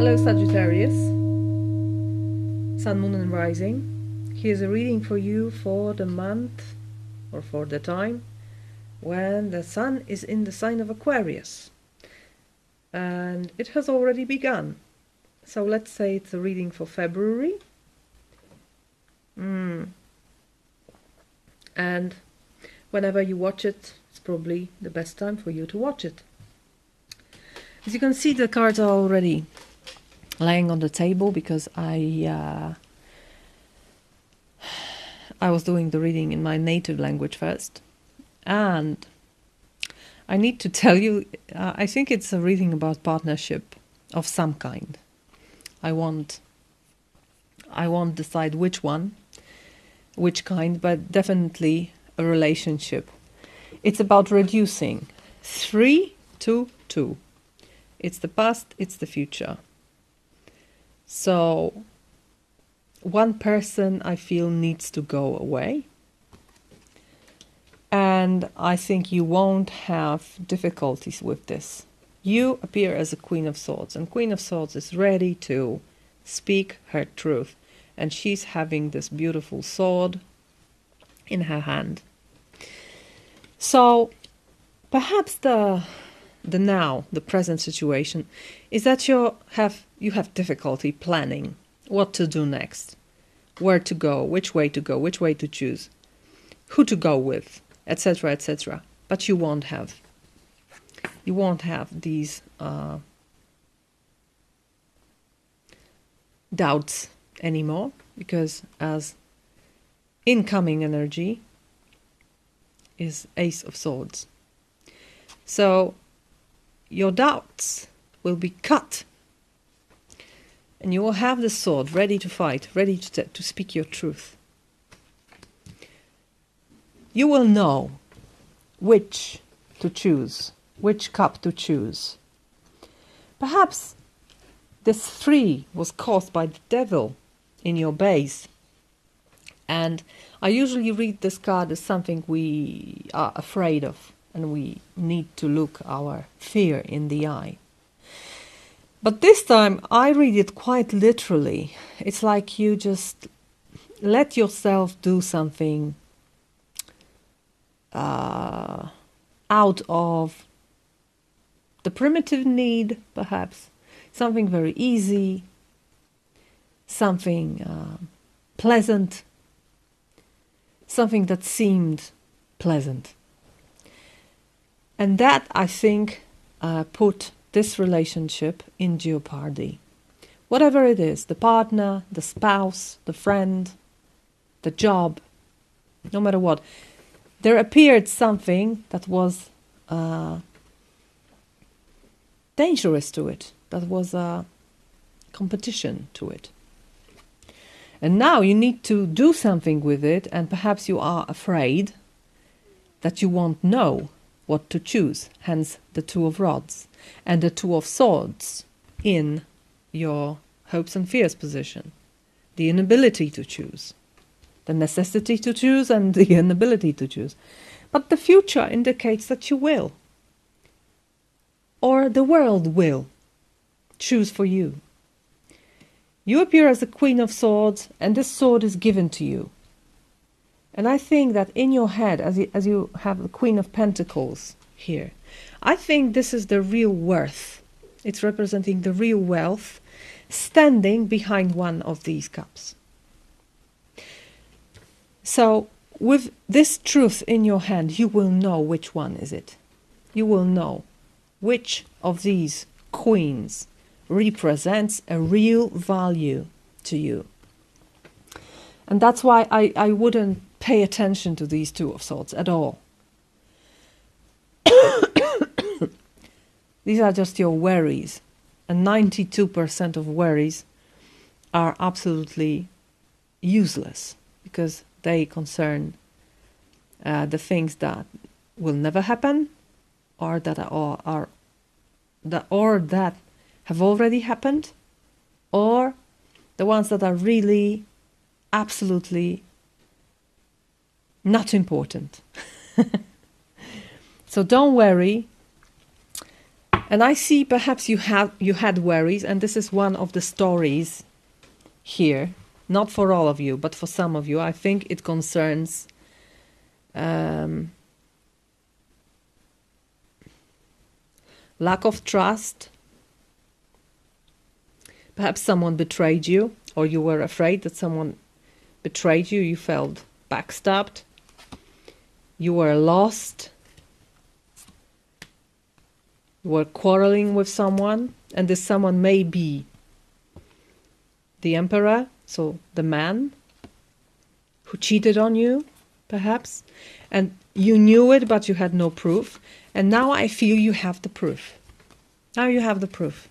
Hello Sagittarius, Sun, Moon and Rising. Here's a reading for you for the month or for the time when the Sun is in the sign of Aquarius. And it has already begun. So let's say it's a reading for February. And whenever you watch it, it's probably the best time for you to watch it. As you can see, the cards are already laying on the table because I was doing the reading in my native language first. And I need to tell you, I think it's a reading about partnership of some kind. I won't decide which one, which kind, but definitely a relationship. It's about reducing 3 to 2. It's the past, it's the future. So one person I feel needs to go away. And I think you won't have difficulties with this. You appear as a Queen of Swords, and Queen of Swords is ready to speak her truth. And she's having this beautiful sword in her hand. So perhaps the present situation is that you have difficulty planning what to do next, where to go, which way to choose, who to go with, etc., etc. But you won't have these doubts anymore, because as incoming energy is Ace of Swords. So your doubts will be cut, and you will have the sword ready to fight, ready to speak your truth. You will know which to choose, which cup to choose. Perhaps this 3 was caused by the devil in your base. And I usually read this card as something we are afraid of, and we need to look our fear in the eye. But this time I read it quite literally. It's like you just let yourself do something out of the primitive need, perhaps. Something very easy, something pleasant, something that seemed pleasant. And that, I think, put this relationship in jeopardy. Whatever it is, the partner, the spouse, the friend, the job, no matter what, there appeared something that was dangerous to it, that was a competition to it. And now you need to do something with it, and perhaps you are afraid that you won't know what to choose, hence the 2 of Rods and the 2 of Swords in your hopes and fears position. The inability to choose, the necessity to choose and the inability to choose. But the future indicates that you will, or the world will, choose for you. You appear as the Queen of Swords, and this sword is given to you. And I think that in your head, as you have the Queen of Pentacles here, I think this is the real worth. It's representing the real wealth standing behind one of these cups. So with this truth in your hand, you will know which one is it. You will know which of these queens represents a real value to you. And that's why I wouldn't pay attention to these 2 of Swords at all. These are just your worries. And 92% of worries are absolutely useless, because they concern the things that will never happen, or that that have already happened, or the ones that are really absolutely not important. So don't worry. And I see perhaps you had worries, and this is one of the stories here, not for all of you, but for some of you. I think it concerns lack of trust. Perhaps someone betrayed you, or you were afraid that someone betrayed you. You felt backstabbed. You were lost. You were quarreling with someone, and this someone may be the emperor, so the man who cheated on you, perhaps, and you knew it, but you had no proof. And now I feel you have the proof. Now you have the proof.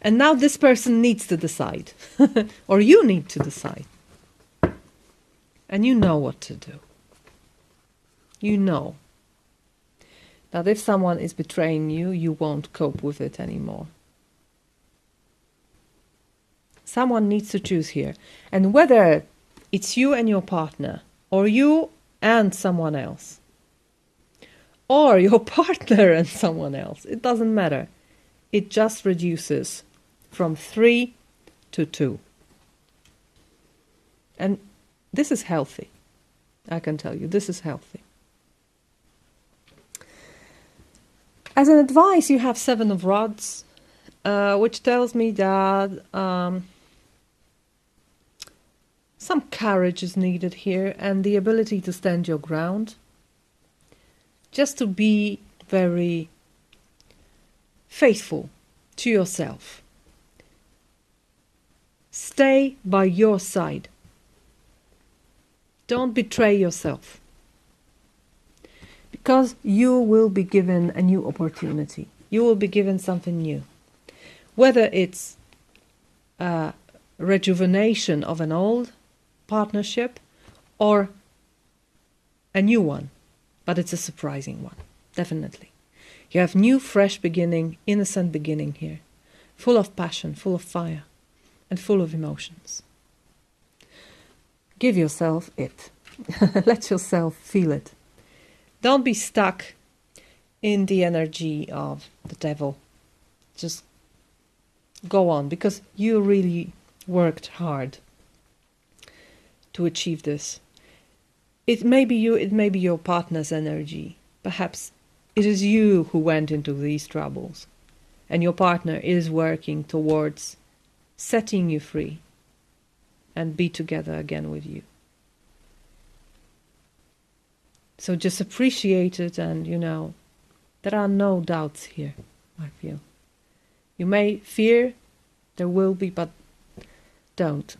And now this person needs to decide, or you need to decide. And you know what to do. You know that if someone is betraying you, you won't cope with it anymore. Someone needs to choose here. And whether it's you and your partner, or you and someone else, or your partner and someone else, it doesn't matter. It just reduces from 3 to 2. And this is healthy. I can tell you, this is healthy. As an advice, you have 7 of Rods, which tells me that some courage is needed here, and the ability to stand your ground. Just to be very faithful to yourself. Stay by your side. Don't betray yourself. Because you will be given a new opportunity. You will be given something new. Whether it's a rejuvenation of an old partnership or a new one. But it's a surprising one, definitely. You have new, fresh beginning, innocent beginning here. Full of passion, full of fire, and full of emotions. Give yourself it. Let yourself feel it. Don't be stuck in the energy of the devil. Just go on, because you really worked hard to achieve this. It may be you, it may be your partner's energy. Perhaps it is you who went into these troubles, and your partner is working towards setting you free and be together again with you. So just appreciate it, and there are no doubts here, I feel. You may fear, there will be, but don't.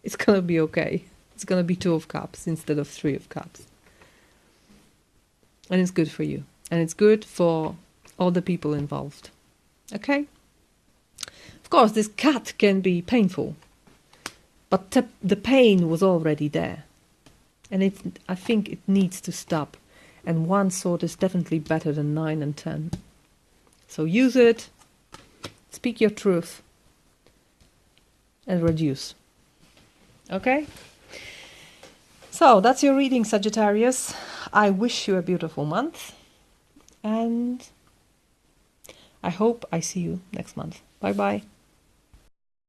It's going to be okay. It's going to be 2 of Cups instead of 3 of Cups. And it's good for you. And it's good for all the people involved. Okay? Of course, this cut can be painful. But the pain was already there. And I think it needs to stop. And 1 sword is definitely better than 9 and 10. So use it. Speak your truth. And reduce. Okay? So that's your reading, Sagittarius. I wish you a beautiful month. And I hope I see you next month. Bye-bye.